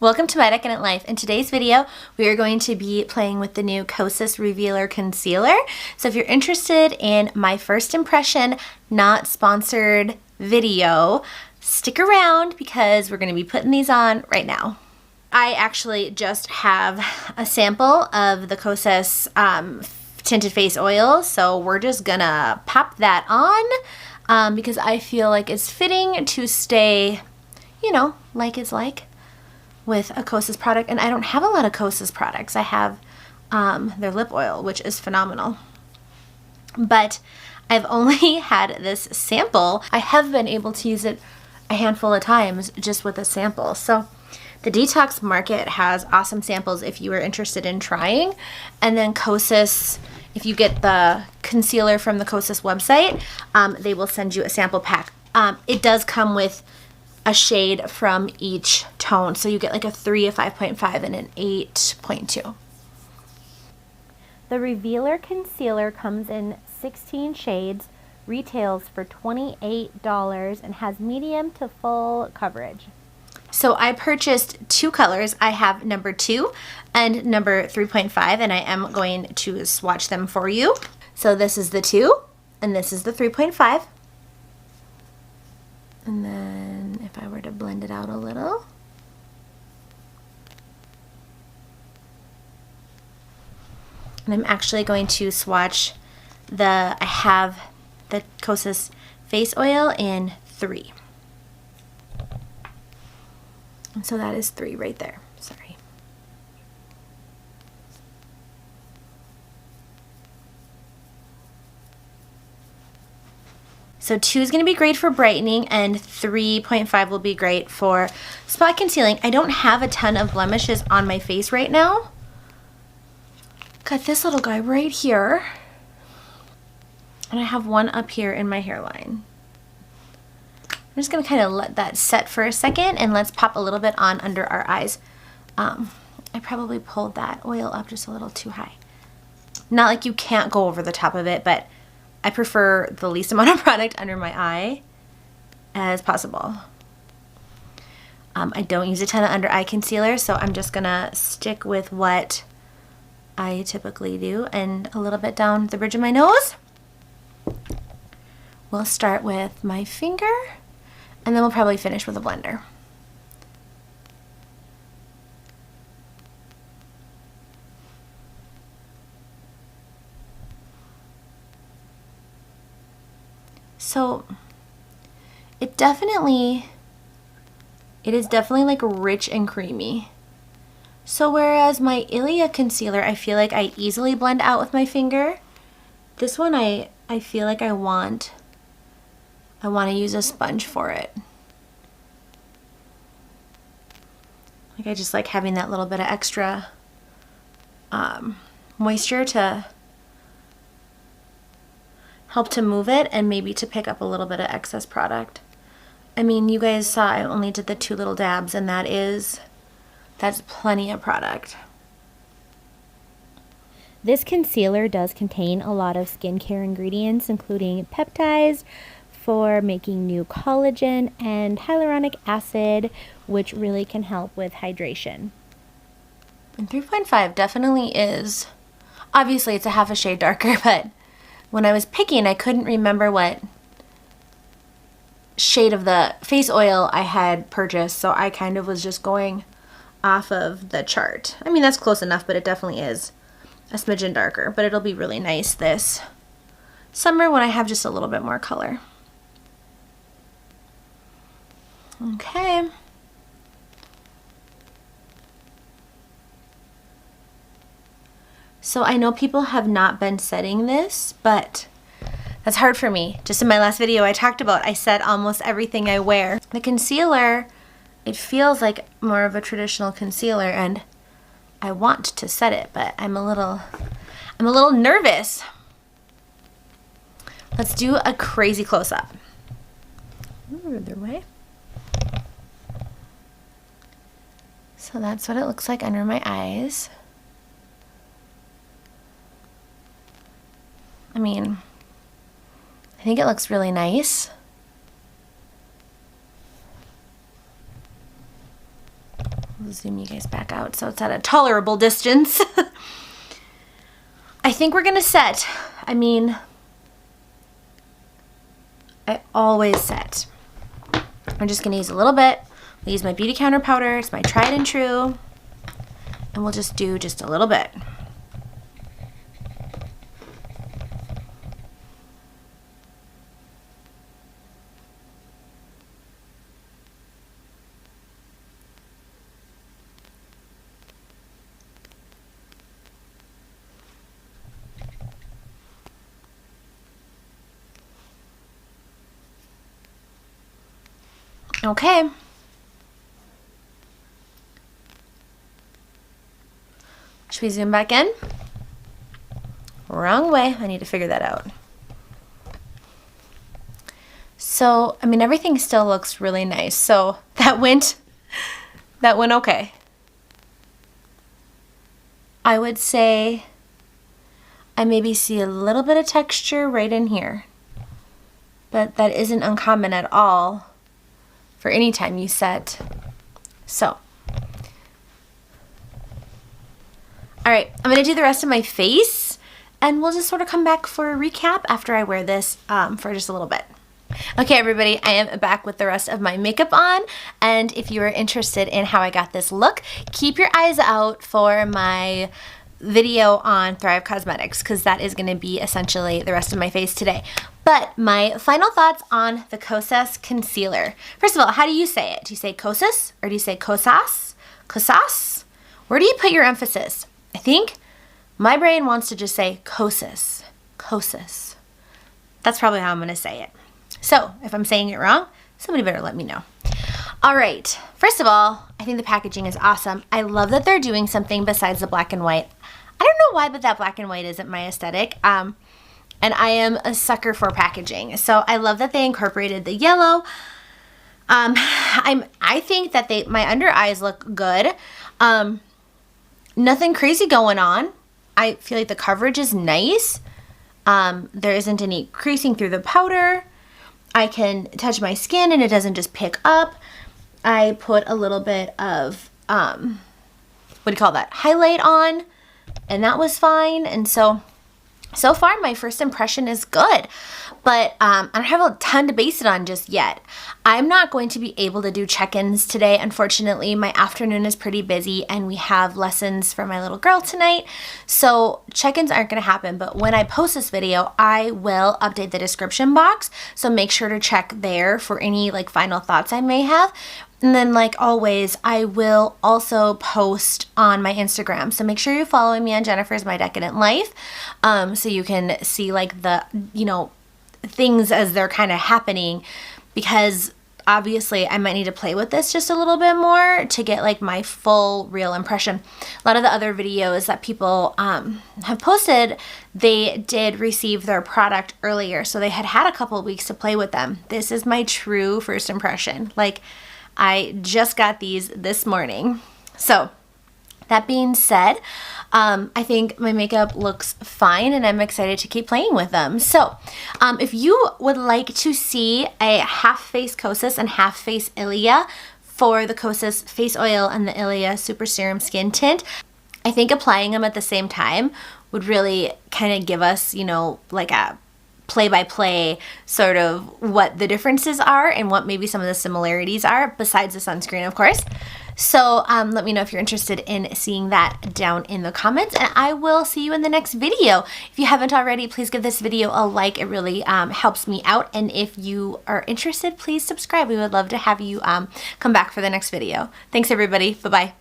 Welcome to My Decadent Life. In today's video, we are going to be playing with the new Kosas Revealer Concealer. So if you're interested in my first impression, not sponsored video, stick around because we're going to be putting these on right now. I actually just have a sample of the Kosas tinted face oil, so we're just gonna pop that on because I feel like it's fitting to stay, you know, like it's like with a Kosas product. And I don't have a lot of Kosas products. I have their lip oil, which is phenomenal. But I've only had this sample. I have been able to use it a handful of times just with a sample. So the Detox Market has awesome samples if you are interested in trying. And then Kosas, if you get the concealer from the Kosas website, they will send you a sample pack. It does come with a shade from each tone. So you get like a 3, a 5.5, and an 8.2. The Revealer Concealer comes in 16 shades, retails for $28, and has medium to full coverage. So I purchased 2 colors. I have number 2 and number 3.5, and I am going to swatch them for you. So this is the 2 and this is the 3.5. And then if I were to blend it out a little. And I'm actually going to swatch I have the Kosas face oil in 3. And so that is 3 right there. Sorry. So 2 is going to be great for brightening, and 3.5 will be great for spot concealing. I don't have a ton of blemishes on my face right now. Got this little guy right here. And I have one up here in my hairline. I'm just going to kind of let that set for a second, and let's pop a little bit on under our eyes. I probably pulled that oil up just a little too high. Not like you can't go over the top of it, but I prefer the least amount of product under my eye as possible. I don't use a ton of under eye concealer, so I'm just going to stick with what I typically do, and a little bit down the bridge of my nose. We'll start with my finger, and then we'll probably finish with a blender. So it is definitely like rich and creamy. So whereas my Ilia concealer, I feel like I easily blend out with my finger, this one I feel like I want to use a sponge for it. Like I just like having that little bit of extra moisture to help to move it, and maybe to pick up a little bit of excess product. I mean, you guys saw I only did the 2 little dabs, and that's plenty of product. This concealer does contain a lot of skincare ingredients, including peptides for making new collagen and hyaluronic acid, which really can help with hydration. And 3.5 definitely is, obviously it's a half a shade darker, but when I was picking, I couldn't remember what shade of the face oil I had purchased, so I kind of was just going off of the chart. I mean, that's close enough, but it definitely is a smidgen darker, but it'll be really nice this summer when I have just a little bit more color. Okay. So I know people have not been setting this, but that's hard for me. Just in my last video I talked about, I set almost everything I wear. The concealer, it feels like more of a traditional concealer, and I want to set it, but I'm a little nervous. Let's do a crazy close-up. Other way. So that's what it looks like under my eyes. I mean, I think it looks really nice. I'll zoom you guys back out so it's at a tolerable distance. I think we're gonna set, I mean, I always set. I'm just gonna use a little bit. I'll use my Beautycounter powder, it's my tried and true, and we'll just do just a little bit. Okay. Should we zoom back in? Wrong way. I need to figure that out. So, I mean, everything still looks really nice. So that went okay. I would say I maybe see a little bit of texture right in here, but that isn't uncommon at all for any time you set. So, all right, I'm gonna do the rest of my face and we'll just sort of come back for a recap after I wear this for just a little bit. Okay, everybody, I am back with the rest of my makeup on, and if you are interested in how I got this look, keep your eyes out for my video on Thrive Causemetics, because that is going to be essentially the rest of my face today. But my final thoughts on the Kosas concealer. First of all, how do you say it? Do you say Kosas or do you say Kosas? Kosas? Where do you put your emphasis? I think my brain wants to just say Kosas. Kosas. That's probably how I'm going to say it. So if I'm saying it wrong, somebody better let me know. All right, first of all, I think the packaging is awesome. I love that they're doing something besides the black and white. I don't know why, but that black and white isn't my aesthetic. And I am a sucker for packaging. So I love that they incorporated the yellow. I think that my under eyes look good. Nothing crazy going on. I feel like the coverage is nice. There isn't any creasing through the powder. I can touch my skin and it doesn't just pick up. I put a little bit of, what do you call that, highlight on, and that was fine. And so far my first impression is good, but I don't have a ton to base it on just yet. I'm not going to be able to do check-ins today. Unfortunately, my afternoon is pretty busy and we have lessons for my little girl tonight. So check-ins aren't going to happen, but when I post this video, I will update the description box. So make sure to check there for any like final thoughts I may have. And then like always, I will also post on my Instagram. So make sure you're following me on Jennifer's My Decadent Life, so you can see like the, things as they're kind of happening, because obviously I might need to play with this just a little bit more to get like my full real impression. A lot of the other videos that people have posted, they did receive their product earlier, so they had a couple of weeks to play with them. This is my true first impression. Like, I just got these this morning. So that being said, I think my makeup looks fine and I'm excited to keep playing with them. So if you would like to see a half face Kosas and half face Ilia for the Kosas face oil and the Ilia super serum skin tint, I think applying them at the same time would really kind of give us, like a play-by-play sort of what the differences are and what maybe some of the similarities are, besides the sunscreen, of course. So let me know if you're interested in seeing that down in the comments, and I will see you in the next video. If you haven't already, please give this video a like. It really helps me out, and if you are interested, please subscribe. We would love to have you come back for the next video. Thanks, everybody. Bye-bye.